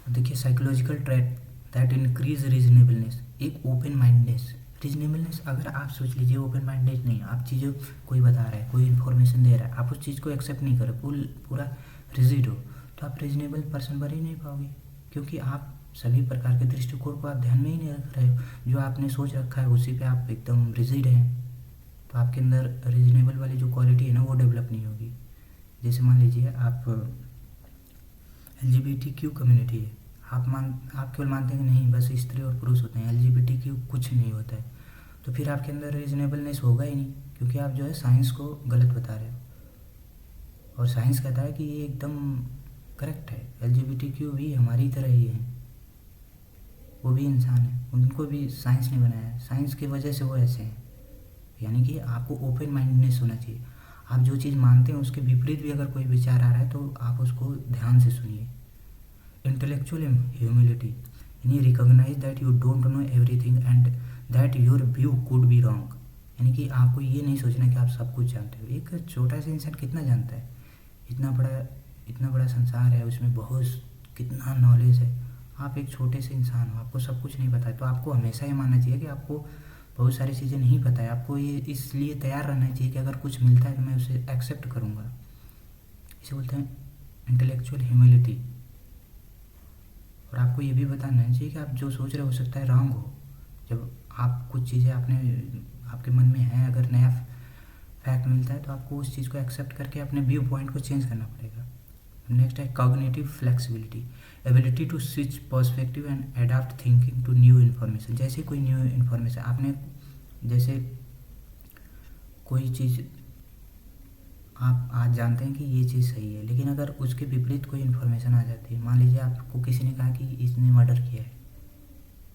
देखिए, psychological ट्रैट that increase reasonableness, एक open mindness. Reasonableness, अगर आप सोच लीजिए ओपन माइंडेड नहीं, आप चीज़ों कोई बता रहा है, कोई इन्फॉर्मेशन दे रहा है, आप उस चीज़ को एक्सेप्ट नहीं कर रहे, पूरा रिजिड हो, तो आप रीजनेबल पर्सन बन ही नहीं पाओगे, क्योंकि आप सभी प्रकार के दृष्टिकोण को आप ध्यान में ही नहीं रख रहे हो। जो आपने सोच रखा है उसी पे आप एकदम रिजिड हैं, तो आपके अंदर रीजनेबल वाली जो क्वालिटी है ना वो डेवलप नहीं होगी। जैसे मान लीजिए आप LGBTQ कम्युनिटी है, आप केवल मानते हैं कि नहीं बस स्त्री और पुरुष होते हैं, LGBTQ कुछ नहीं होता है, तो फिर आपके अंदर रीजनेबलनेस होगा ही नहीं, क्योंकि आप जो है साइंस को गलत बता रहे हो, और साइंस कहता है कि ये एकदम करेक्ट है। LGBTQ भी हमारी तरह ही है, वो भी इंसान है, उनको भी साइंस ने बनाया है, साइंस की वजह से वो ऐसे हैं। यानी कि आपको ओपन माइंडनेस होना चाहिए। आप जो चीज़ मानते हैं उसके विपरीत भी अगर कोई विचार आ रहा है तो आप उसको ध्यान से सुनिए। इंटेलेक्चुअल ह्यूमिलिटी, यानी recognise that you don't know everything and that your view could be wrong. यानी कि आपको ये नहीं सोचना कि आप सब कुछ जानते हो। एक छोटा सा इंसान कितना जानता है, इतना बड़ा संसार है, उसमें बहुत कितना नॉलेज है। आप एक छोटे से इंसान हो, आपको सब कुछ नहीं पता है, तो आपको हमेशा ये मानना चाहिए कि आपको बहुत सारी चीज़ें नहीं पता है। आपको ये इसलिए तैयार रहना चाहिए कि अगर कुछ मिलता है तो मैं उसे एक्सेप्ट करूँगा। इसे बोलते हैं इंटेलेक्चुअल ह्यूमिलिटी। और आपको ये भी बताना चाहिए कि आप जो सोच रहे हो सकता है रॉन्ग हो। जब आप कुछ चीज़ें आपके मन में हैं, अगर नया फैक्ट मिलता है तो आपको उस चीज़ को एक्सेप्ट करके अपने व्यू पॉइंट को चेंज करना पड़ेगा। नेक्स्ट है cognitive flexibility, ability to switch perspective and adapt thinking to new information. जैसे कोई न्यू इन्फॉर्मेशन आपने, जैसे कोई चीज़ आप आज जानते हैं कि ये चीज़ सही है, लेकिन अगर उसके विपरीत कोई इन्फॉर्मेशन आ जाती है, मान लीजिए आपको किसी ने कहा कि इसने मर्डर किया है,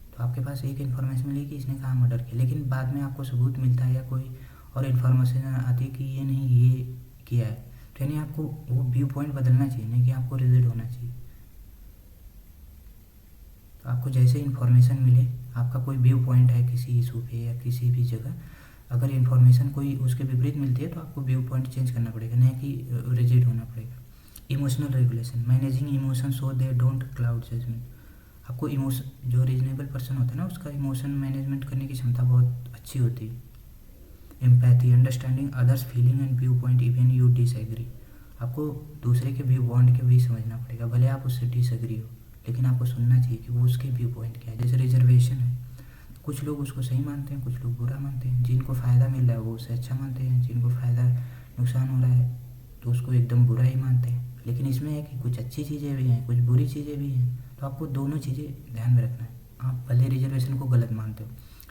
तो आपके पास एक इन्फॉर्मेशन मिली कि इसने कहा मर्डर किया, लेकिन बाद में आपको सबूत मिलता है या कोई और इन्फॉर्मेशन आती है कि ये नहीं, ये किया है, तो यानी आपको वो व्यू पॉइंट बदलना चाहिए, नहीं कि आपको रिजिड होना चाहिए। तो आपको जैसे इन्फॉर्मेशन मिले, आपका कोई व्यू पॉइंट है किसी इशू पे या किसी भी जगह, अगर इन्फॉर्मेशन कोई उसके विपरीत मिलती है तो आपको व्यू पॉइंट चेंज करना पड़ेगा, नहीं कि रिजिड होना पड़ेगा। Emotional regulation, managing emotion so they don't cloud judgement. आपको इमोशन, जो रीजनेबल पर्सन होता है ना उसका इमोशन मैनेजमेंट करने की क्षमता बहुत अच्छी होती है। Empathy, understanding others feeling and view point even you disagree. आपको दूसरे के व्यू पॉइंट को भी समझना पड़ेगा, भले आप उससे डिसएग्री हो, लेकिन आपको सुनना चाहिए कि वो उसके व्यू पॉइंट क्या है। जैसे रिजर्वेशन है, कुछ लोग उसको सही मानते हैं, कुछ लोग बुरा मानते हैं। जिनको फ़ायदा मिल रहा है वो उसे अच्छा मानते हैं, जिनको फ़ायदा नुकसान हो रहा है तो उसको एकदम बुरा ही मानते हैं। लेकिन इसमें है कि कुछ अच्छी चीज़ें भी हैं, कुछ बुरी चीज़ें भी हैं, तो आपको दोनों चीज़ें ध्यान में रखना है। आप भले रिजर्वेशन को गलत मानते हो,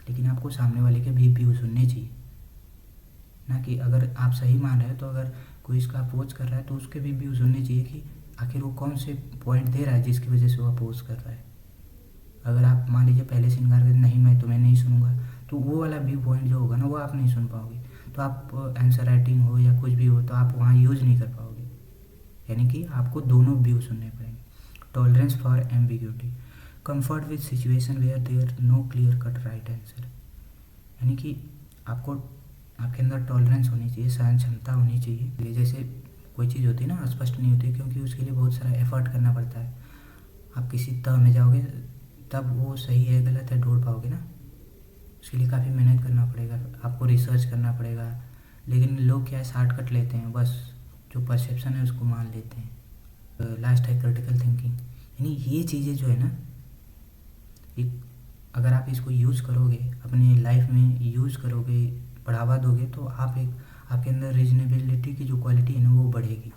लेकिन आपको सामने वाले के भी व्यू सुनने चाहिए, ना कि अगर आप सही मान रहे हो तो अगर कोई इसका अपोज कर रहा है तो उसके भी व्यू सुनने चाहिए कि आखिर वो कौन से पॉइंट दे रहा है जिसकी वजह से वो अपोज कर रहा है। अगर आप मान लीजिए पहले से इनकार करें, नहीं मैं तुम्हें नहीं सुनूंगा, तो वो वाला व्यू पॉइंट जो होगा ना वो आप नहीं सुन पाओगे, तो आप आंसर राइटिंग हो या कुछ भी हो तो आप वहाँ यूज़ नहीं कर पाओगे। यानी कि आपको दोनों व्यू सुनने पड़ेंगे। Tolerance for ambiguity, comfort with situation where there no clear cut right answer. यानी कि आपको आपके अंदर टॉलरेंस होनी चाहिए, सहन क्षमता होनी चाहिए। जैसे कोई चीज़ होती है ना अस्पष्ट नहीं होती, क्योंकि उसके लिए बहुत सारा एफर्ट करना पड़ता है। आप किसी तह में जाओगे तब वो सही है गलत है ढूंढ पाओगे ना, उसके लिए काफ़ी मेहनत करना पड़ेगा, आपको रिसर्च करना पड़ेगा। लेकिन लोग क्या है शॉर्टकट लेते हैं, बस जो परसेप्शन है उसको मान लेते हैं। लास्ट है क्रिटिकल थिंकिंग, यानी ये चीज़ें जो है ना, एक अगर आप इसको यूज़ करोगे अपनी लाइफ में, यूज़ करोगे, बढ़ावा दोगे, तो आप एक आपके अंदर रीजनेबिलिटी की जो क्वालिटी है ना वो बढ़ेगी।